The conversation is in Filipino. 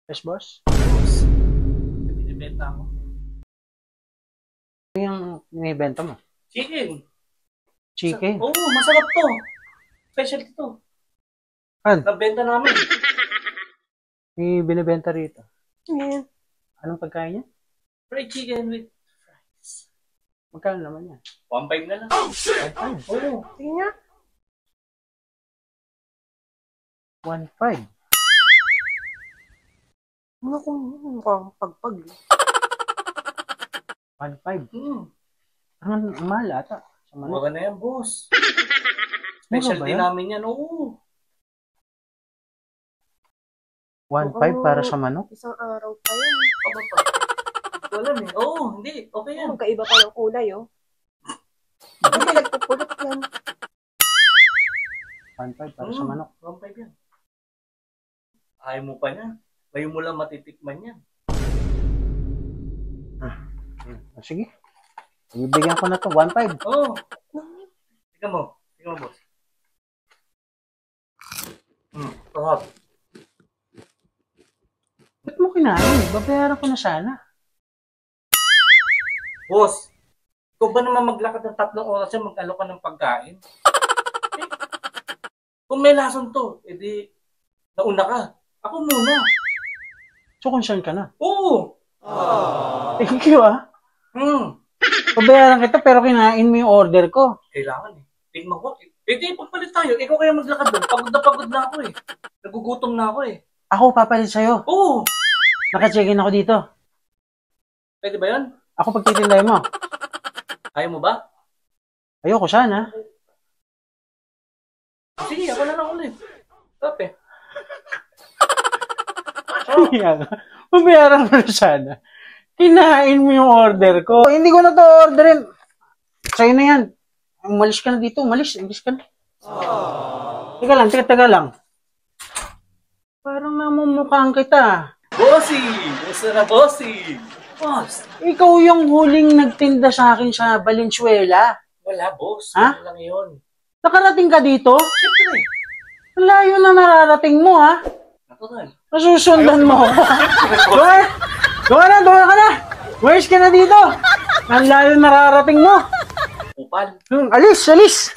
Yes, boss? Boss, binibenta ako. Ano yung binibenta mo? Chicken. Chicken? Oo, masarap to. Specialty to. Nabenta namin. May binibenta rito. Ayan. Anong pagkain niya? Fried chicken with fries. Magkano naman yan? 1.5 na lang. Oh, shit! Oo. Sige nga. 1.5. Ano kung mukhang pagpag. 1.5. Hmm. Ang mahal ata. Sa manok. Mura na yan, boss. Mura ba Specialty yan? namin yan, oo. 1.5 para sa manok? Isang araw pa yan. Pababa. Wala eh. Oo, hindi. Okay yan. Magkaiba pa ng kulay, oh. Hindi nagpupulot yan. 1.5 para sa manok. 1.5 yan. Ayaw mo pa niya. Ngayon mo lang matitikman yan. Sige. Ibigyan ko na to. 1.5. Oo. Tingnan mo. Tingnan mo, boss. Sarap. Ba't mo kinain? Babayaran ko na sana. Boss, ikaw ba naman maglakad ng 3 oras yan mag-alok ka ng pagkain? Eh, kung may lason to, edi nauna ka. Ako muna. So, concern ka na. Oo. Thank you, ah. Babayaran kita pero kinain mo yung order ko. Kailangan eh. Tingnan ko. Edi, pagpalit tayo. Ikaw kaya maglakad doon. Pagod na ako eh. Nagugutom na ako eh. Ako papalit sa'yo. Oo. Naka-check-in ako dito. Pwede ba yun? Ako pagtitinday mo. Ayaw mo ba? Ayoko sana. Sige, ako na lang ulit. Stop eh. Babayaran mo na sana. Kinain mo yung order ko. Hindi ko na to orderin. Sa'yo na yan. Umalis ka na dito. Umalis ka na. Teka lang. Parang namumukhaan kita. Bossy! Gusto na bossy! Boss! Ikaw yung huling nagtinda sa akin sa Valenzuela. Wala, boss. Ha? Wala lang yun. Nakarating ka dito? Siyempre. Layo na nararating mo, ha? Natural. Nasusundan mo ako. Doon ka na. Where's ka na dito? Ang layo nararating mo. Upal. Alis.